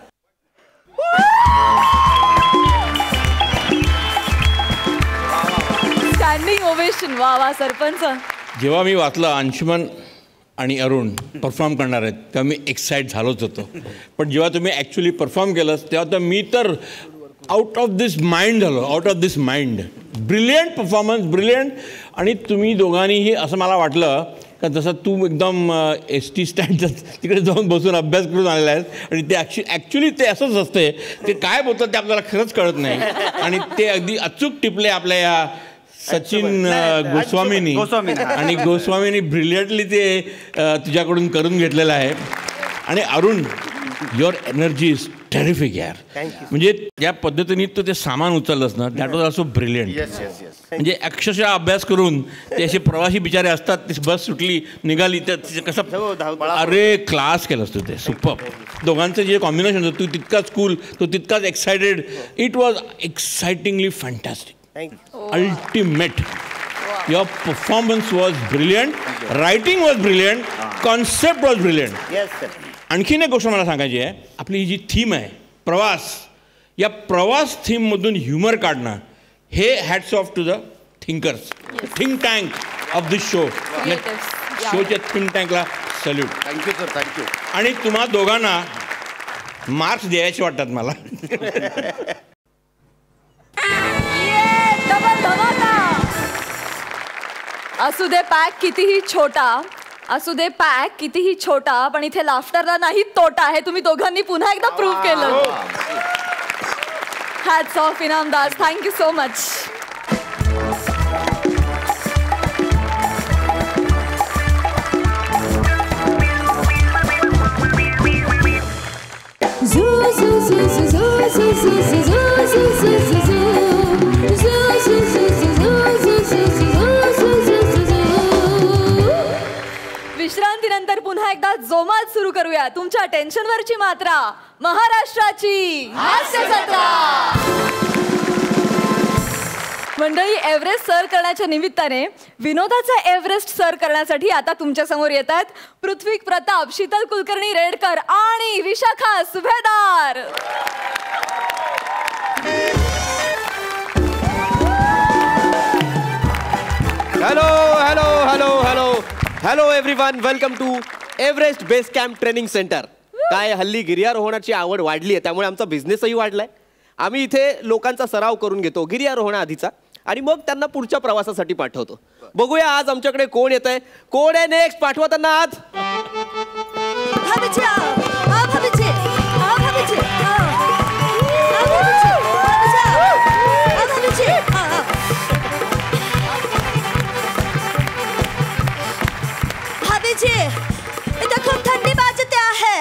Standing ovation. वा सरपंच. जेव्हा मी वाचलं अंशुमन आणि अरुण परफॉर्म करणार आहेत तेव्हा मी एक्साइट झालोच होतो. पण जेव्हा तुम्ही ॲक्च्युली परफॉर्म केलं तेव्हा तर मी तर आउट ऑफ दिस माइंड झालो. Out of this mind. Brilliant performance. Brilliant. आणि तुम्ही दोघांनीही असं मला वाटलं का जसं तू एकदम ST स्टँडच्या तिकडे जाऊन बसून अभ्यास करून आलेला आहेस. आणि ते ॲक्च्युली ते असंच असते. ते काय बोलतात ते आपल्याला खरंच कळत नाही. आणि ते अगदी अचूक टिपले आपल्या या सचिन गोस्वामीनी. आणि गोस्वामीनी ब्रिलियंटली ते तुझ्याकडून करून घेतलेलं आहे. आणि Arun your energy is terrific यार. म्हणजे ज्या पद्धतीने तू ते सामान उचललंस ना दॅट वॉज ऑल्सो ब्रिलियंट. म्हणजे अक्षरशः अभ्यास करून ते असे प्रवासी बिचारे असतात. ती बस सुटली निघाली तर कसं अरे क्लास केलंस तू. ते सुपर. दोघांचं जे कॉम्बिनेशन होतं. तू तितकाच कूल. तो तितकाच excited. It was excitingly fantastic. Ultimate. Your performance was brilliant. Writing was brilliant. Concept was brilliant. Yes, sir. आणखीन एक गोष्ट मला सांगायची आहे, आपली ही जी थीम आहे प्रवास, या प्रवास थीममधून ह्युमर काढणं हे hats off to the thinkers, think tank of this show. शोच्या थिंक टँकला सल्यूट. Thank you sir, thank you. आणि तुम्हा दोघांना मार्क्स द्यायचे वाटतात मला. असू दे पॅक कितीही छोटा, असू दे पॅक कितीही छोटा, पण इथे लाफ्टरला नाही तोटा. हे तुम्ही दोघांनी पुन्हा एकदा प्रूव्ह केलं. Hats off Inamdar, thank you so much. विश्रांतीनंतर पुन्हा एकदा जोमात सुरू करूया तुमच्या टेन्शनवरची मात्रा, महाराष्ट्राची हास्य जत्रा. मंडळी, एव्हरेस्ट सर करण्याच्या निमित्ताने विनोदाचा एव्हरेस्ट सर करण्यासाठी आता तुमच्या समोर येत आहेत पृथ्वी प्रताप, शीतल कुलकर्णी रेडकर आणि Vishakha Subhedar. Hello hello hello hello hello everyone, welcome to Everest base camp training centre. काय हल्ली गिर्यारोहणाची आवड वाढली आहे, त्यामुळे आमचा बिझनेसही वाढलाय. आम्ही इथे लोकांचा सराव करून घेतो गिर्यारोहणाआधीचा, आणि मग त्यांना पुढच्या प्रवासासाठी पाठवतो. बघूया आज आमच्याकडे कोण येत आहे, कोण आहे नेक्स्ट, पाठवा त्यांना आज. इथं खूप थंडी वाजते आहे.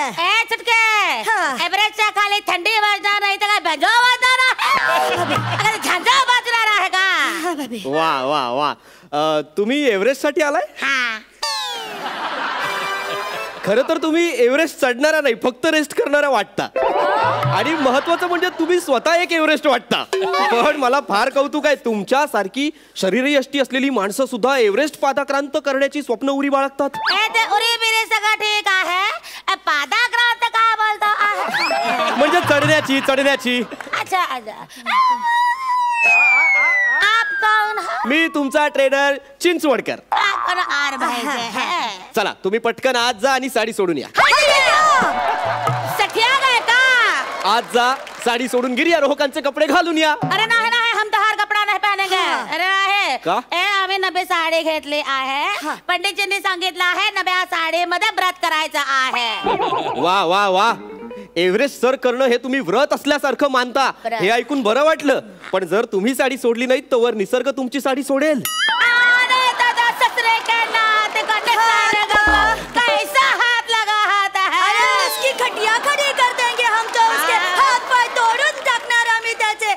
एव्हरेस्टच्या खाली थंडी वाजणार नाही तर काय भजो वाजणार आहे, झंझा वाजणार आहे का? वा वा वा, तुम्ही एव्हरेस्ट साठी आलाय? खरं तर तुम्ही एव्हरेस्ट चढणारा नाही, फक्त रेस्ट करणारा वाटता. आणि महत्वाचं म्हणजे तुम्ही स्वतः एक एव्हरेस्ट वाटता. पण मला फार कौतुक आहे, तुमच्यासारखी शरीरयष्टी असलेली माणसं सुद्धा एव्हरेस्ट पादाक्रांत करण्याची स्वप्न उरी बाळगतात. उरी बिरी सगळं ठीक आहे, पादाक्रांत काय बोलतो? म्हणजे चढण्याची चढण्याची. अच्छा अच्छा. आप कौन? मी तुमचा ट्रेनर चिंचवडकर. चला तुम्ही पटकन आज जा आणि साडी सोडून या. सठिया गए का? आज जा, साडी सोडून गिर्यारोहकांचे कपडे घालून या. अरे नाही नाही, हम तो हर कपडा नाही पहनेंगे. अरे आहे का? आम्ही नव्या साडी घेतली आहे, पंडितजींनी सांगितलं आहे नव्या साडीमध्ये व्रत करायचं आहे. वा वा वा, एव्हरेस्ट सर करणं हे तुम्ही व्रत असल्यासारखं मानता, हे ऐकून बरं वाटलं. पण जर तुम्ही साडी सोडली नाही तर निसर्ग तुमची साडी सोडेल. कैसा हात लगा हात है, उसकी खटिया खड़ी कर देंगे हम तो, उसके हाथ पाय तोडून टाकणार आम्ही त्याचे.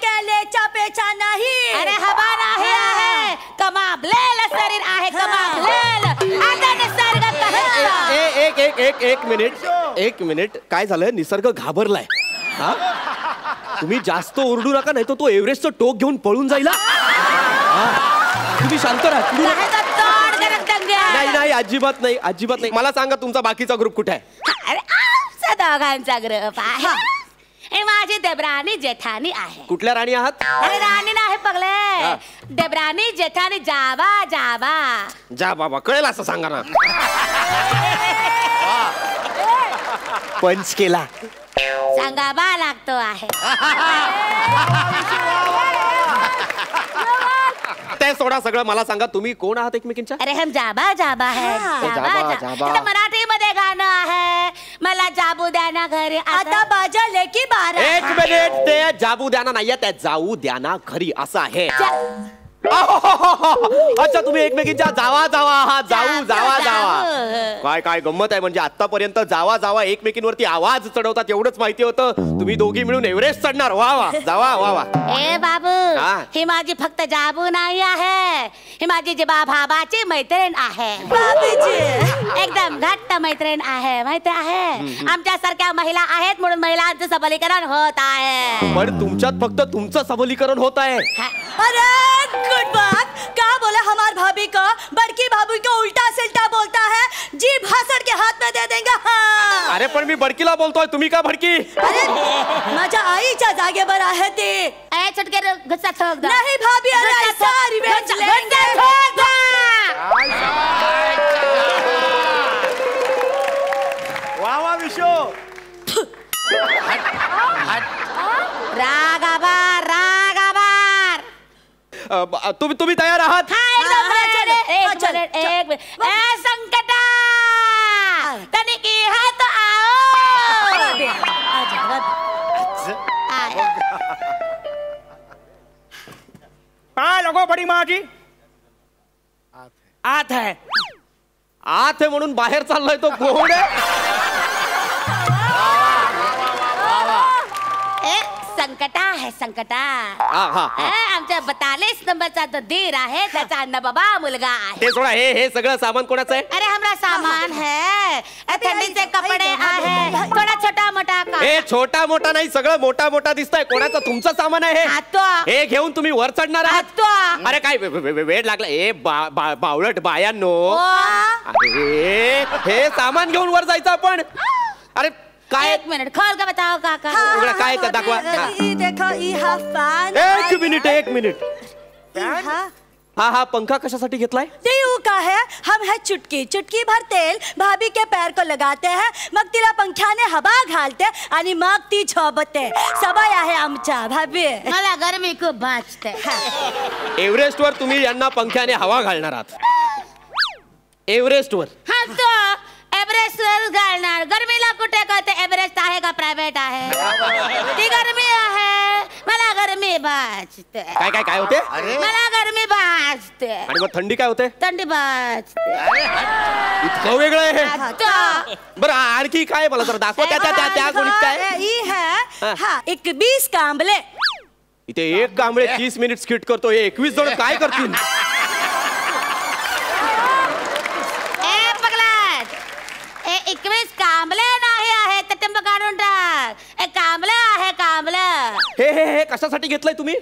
काय लेचा पेचा नाही. अरे हवा नाही आहे, कमाबलेल शरीर आहे, कमाबलेल. आता निसर्ग एक मिनिट, काय झालंय? निसर्ग घाबरलाय. हा, तुम्ही जास्त ओरडू नका, नाही तर तो एव्हरेस्टचं टोक घेऊन पळून जाईल. तुम्ही शांत राहा. नाही नाही, अजिबात नाही, अजिबात नाही. मला सांगा तुमचा बाकीचा ग्रुप कुठे आहे? अरे आमचा दोघांचा ग्रुप आहे. हे माझी देवराणी जेठानी आहे. कुठल्या राणी आहात? अरे राणी नाही पगले, देवराणी जेठानी. जावा जावा जा बाबा, कळेल असं सांगा ना. पंच केला सांगावा लागतो आहे. ते सोडा सगळं, मला सांगा तुम्ही कोण आहात एकमेकींच्या? अरे हम जाबा जाबा है. जाबा मराठी मध्ये गाणं आहे, मला जाबू द्या ना घरी. आता बाजा लेकी बारा. एक मिनिट, ते जाबू द्याना नाहीये, त्या जाऊ द्याना घरी असं आहे. अच्छा, तुम्ही एकमेकींच्या जावा जावा आहात. जाऊ जावा जावा. काय काय गंमत आहे, म्हणजे आतापर्यंत जावा जावा एकमेकींवरती आवाज चढवतात एवढंच माहिती होतं. तुम्ही दोघी मिळून एव्हरेस्ट चढणार. वा वा, जावा वा वा. ए बाबू, ही माझी फक्त जाबू नाही आहे, ही माझी जिबा भावाची मैत्रीण आहे. एकदम घट्ट मैत्रीण आहे, माहिती आहे. आमच्या सारख्या महिला आहेत म्हणून महिलांचं सबलीकरण होत आहे. पण तुमच्यात फक्त तुमचं सबलीकरण होत आहे. अरे गुड बात. क्या बोला हमार भाभी को, बड़की भाभी को उल्टा सिल्टा बोलता है, जीभ भाषण के हाथ में दे देंगे. हाँ, अरे पण मी भडकीला बोलतोय, तुम्ही का भडकी? अरे माझ्या आईच्या जागेवर आहे ते. ए चटके घसा ठोक दा. नाही भाभी, अरे सारी वेच लेंगे. वा वा विशो. रागाबार. तुम्ही तयार आहात? एक मिनिट. संकटा तनिक हात आओ. हाँ लोगो बड़ी माँ जी आत है म्हणून बाहेर चाललोय तो कोण आहे? संकटा आहे संकटा. हा. आमच्या 42 नंबरचा तो दीर आहे, त्याचा अण्णा बाबा मुलगा आहे. ते सोडा, हे सगळं सामान कोणाचं आहे? अरे हमरा सामान है, थंडीचे कपडे आहे, थोडा छोटा मोठा का. हे छोटा मोठा नाही, सगळं मोठा मोठा दिसतंय. कोणाचं? तुमचं सामान आहे हे घेऊन तुम्ही वर चढणार आहात? अरे काय वेळ लागला? ए बावळट बायांनो, अरे हे सामान घेऊन वर जायचं आपण. अरे काय? एक मिनिट खोल का बताओ काका. काय दाखवा. देखो ई हा फॅन. एक मिनिट. हा पंखा कशासाठी घेतलाय? देऊ का है, हम है चुटकी भर तेल भाभी के पैर को लगाते हैं, मग तिला पंख्याने हवा घालते आणि मग ती झोपते. सवय आहे आमच्या भाभी. मला गरमी खूप भाजते. एव्हरेस्ट वर तुम्ही यांना पंख्याने हवा घालणार आहात? एव्हरेस्ट वर? हा तो एव्हरेस्ट वर घालणार. गरमीला कुठे कळते एव्हरेस्ट आहे का प्रायव्हेट आहे? ती गरमी आहे, मला गरमी भाजते. काय होते? मला गरमी भाजते. आणि मग थंडी काय होते? थंडी भाजते. इतकं वेगळं आहे. बरं आणखी काय मला जरा दाखवा त्या गोष्टीत काय? ई है हा 21 कांबळे. इथे एक कांबळे 30 मिनिट स्किट करतो, 21 जण काय करतील? ए पगलाट, 21 कांबळे नाही आहे, तटंब काढून टाक. एक कांबळे आहे कांबळे. हे कशासाठी घेतलंय तुम्ही?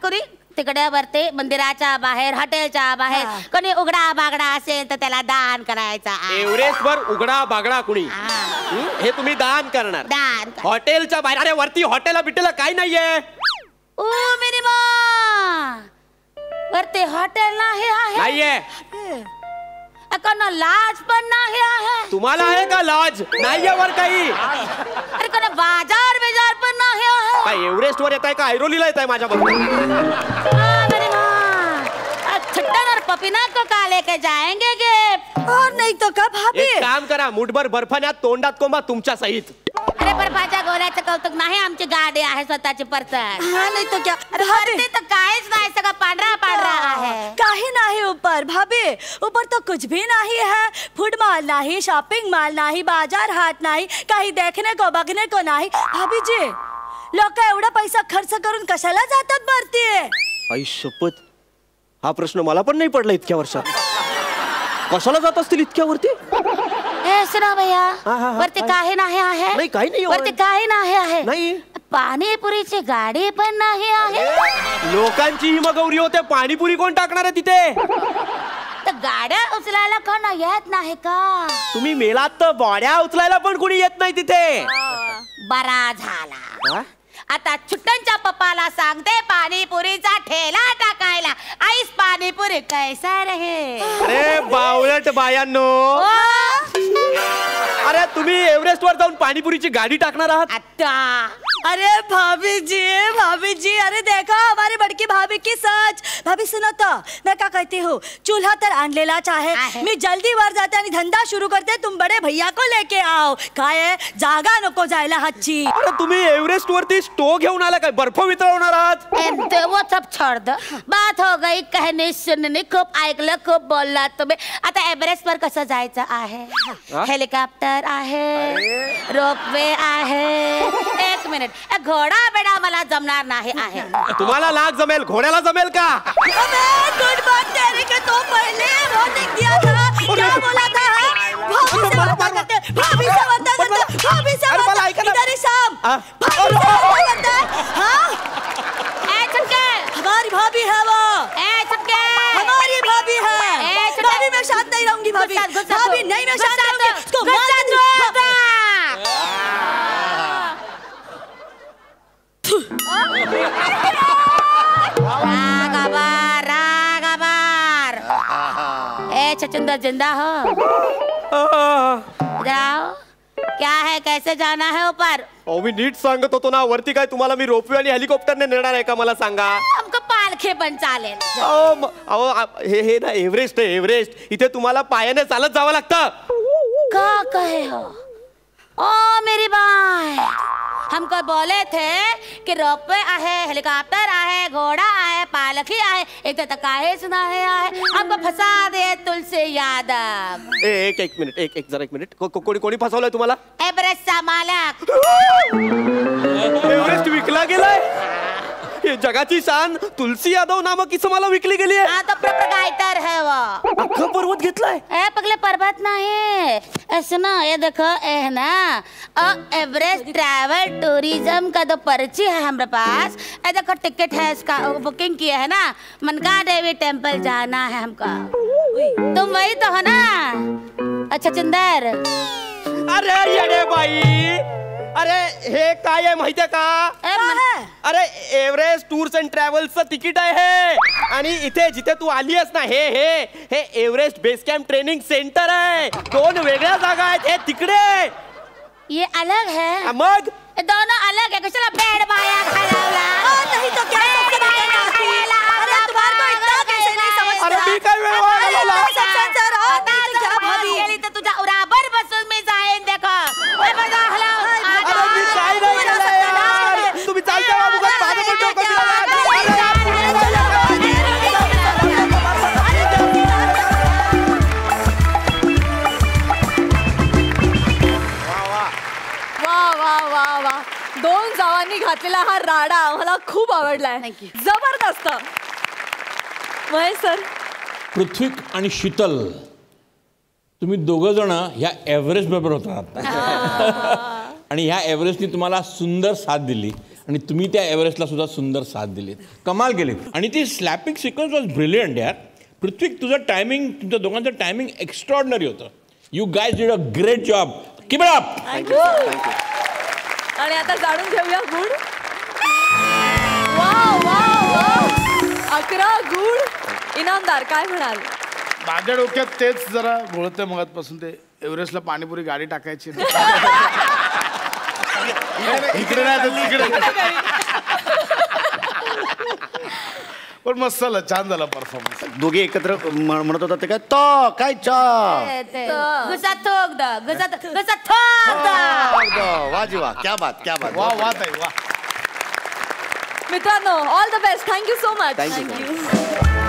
कुणी तिकडे वरती मंदिराच्या बाहेर, हॉटेलच्या बाहेर कोणी उघडा बागडा असेल तर त्याला दान करायचा. एव्हरेस्ट वर उघडा बागडा कुणी, हे तुम्ही दान करणार? दान हॉटेलच्या बाहेर? अरे वरती हॉटेलला बिटेला काय नाहीये. ओ मेरी माँ, वरती हॉटेल नाही आहे. नाहीये. कोणा लाज पण नाही आहे. तुम्हाला आहे का लाज? नाहीये वर काही. अरे कोणा बाजार बिजार पण नाही आहे. काय एव्हरेस्ट वर येत आहे का ऐरोलीला येत आहे माझ्या बरोबर? छट्टन और पपीना को का लेके जाएंगे गिफ्ट? और नहीं तो का भाभी? एक काम करा, मुठभर बर्फान्यात तोंडात कोंबा तुमच्या सहित. अरे बर्फाच्या गोळ्याचं कौतुक नाही, आमची गाडी आहे स्वतःची परत. नाही तो क्या? वरती तर काहीच नाही, सगळं पांढरा आहे. काही नाही ऊपर भाभी. ऊपर तो कुछ भी नहीं है. फूड मॉल नाही, शॉपिंग मॉल नाही, बाजार हाट नाही, काही देखने को बघने को नाही. भाभी जी, लोक एवढा पैसा खर्च करून कशाला जातात वरती? आई शपथ, हा प्रश्न मला पण नाही पडला इतक्या वर्षात. कशाला जात असतील इतक्या वरती? सुना भैया, वरती काही नाही आहे. नाही काही नाही वरती काही नाही आहे. नाही. पाणीपुरीची गाडी पण नाही आहे. लोकांची हिमगौरी होते, पाणीपुरी कोण टाकणार आहे तिथे? तर गाड्या उचलायला कोण येत नाही का? तुम्ही मेलात तर बॉड्या उचलायला पण कोणी येत नाही तिथे. बरा झाला. आता छुट्टनच्या पप्पाला सांगते पाणीपुरीचा ठेला टाकायला. आईस पाणीपुरी कैसा रहे. अरे बावळट बायांनो, अरे तुम्ही एव्हरेस्ट वर जाऊन पाणीपुरीची गाडी टाकणार आहात? आता अरे भाभी जी, अरे देखो हमारी बड़की भाभी की सच. भाभी सुनो तो, मैं क्या कहती हूँ, चूल्हा तर आणलेला आहे. मी जल्दी वर जाते आणि धंदा शुरू करते. तुम बड़े भैया को लेके आओ. काय जागा नको जायला हातची. अरे तुम्ही एव्हरेस्ट वरती स्टोव घेऊन आला काय? बर्फ वितळवणार आहात? वो सब छोड़ दो, बात हो गई कहने सुनने. खूप ऐकलं, खूप बोलला तुम्ही. आता एव्हरेस्ट वर कसं जायचं आहे? हेलिकॉप्टर आहे, रोपवे आहे. एक मिनिट, घोडा बेडा मला जमणार नाही आहे. तुम्हाला लाग जमेल, घोड्याला जमेल का? गुड बात तेरे के तो पहले वार्निंग दिया था. क्या बोला था? भाभी से वार्ता करते, भाभी से वार्ता करते, भाभी से वार्ता. इधर ही शाम, भाभी से वार्ता. हाँ, ए छटके, हमारी भाभी है वो. ए छटके, हमारी भाभी है. भाभी मैं शांत नहीं रहूंगी. भाभी नहीं, मैं शांत रहूंगी. उसको मार दूंगी. छचुंदर जिंदा हो? जाओ, क्या है, कैसे जाना है ऊपर? मी नीट सांगत होतो ना, वरती काय तुम्हाला मी रोपवे आणि हेलिकॉप्टरने नेणार आहे का मला सांगा? हमको पालखे पण चालेल. हे ना एव्हरेस्ट आहे, एव्हरेस्ट. इथे तुम्हाला पायाने चालत जावं लागतं. क्या कहे हो? ओ मेरी बाय, हमको बोले थे कि रोपवे आहे, हेलीकॉप्टर आहे, घोडा आहे, पालखी आहे, इथे तर काहीच नाही आहे. हमको फसा दे तुलसी यादव. एक मिनिट, एक मिनिट. कोणी फसवलंय तुम्हाला? एव्हरेस्टचा मालक. एव्हरेस्ट विकला गेलाय? हे जगाची शान तुलसी यादव नामक इसं मला विकली गेली आहे. हाँ तो प्रोपराइटर है वो. अख्खा पर्वत घेतलाय? ए पगले पर्वत नहीं, ऐसे ना ये देखो है ना एवरेस्ट ट्रैवल टूरिज्म का तो पर्ची है हमारे पास. ये देखो टिकट है, इसका बुकिंग किया है ना. मनका देवी टेम्पल जाना है हमको. तुम वही तो हो ना? अच्छा चंदर. अरे येडे बाई, अरे हे काय आहे माहितीये का? अरे एव्हरेस्ट टूर्स अँड ट्रॅव्हल्सचं तिकीट आहे हे. आणि इथे जिथे तू आली आहेस ना, हे Everest base camp training centre आहे. 2 वेगळ्या जागा आहेत, हे तिकडे. ये अलग है? मग दोनों अलग है. चलो बेड बाया खड़ावला. नहीं तो क्या अरे तुम्हारे को इतना कैसे नहीं समझता? अरे मी काय वेळ वाढवला? गेली तर तुझ्या उराबर बसून मी जाईन. देखो मी काय नाही केलं यार. तुम्ही चालता बाबू का माझं पण डोकं वा. 2 जावांनी घातलेला हा राडा आम्हाला खूप आवडलाय. जबरदस्त. महेश सर. पृथ्वी आणि शीतल, तुम्ही दोघं जण ह्या एव्हरेस्ट बरोबर होता आणि ह्या एव्हरेस्टने तुम्हाला सुंदर साथ दिली आणि तुम्ही त्या एव्हरेस्टला सुद्धा सुंदर साथ दिली. कमाल गेली. आणि ती स्लॅपिंग सिक्वेन्स वॉज ब्रिलियंट यार. पृथ्वी, तुझं टायमिंग, तुमच्या दोघांचं टायमिंग एक्स्ट्रॉर्डनरी होतं. You guys did a great job. Keep it up. Thank you. आणि आता जाणून घेऊया गुड. वा 11 गुड. इनामदार काय म्हणाल? माझ्या डोक्यात तेच जरा घोळतंय मगातपासून. ते एव्हरेस्टला पाणीपुरी गाडी टाकायची. इकडे नाही तर तिकडे. पण मस्त झालं, छान झाला परफॉर्मन्स. दोघे एकत्र म्हणत होता ते काय तो काय गुसा थोक द, गुसा थोक द. वाजी वा, क्या बात, क्या बात. वा ताई वा. मित्रांनो, all the best. Thank you so much. Thank you.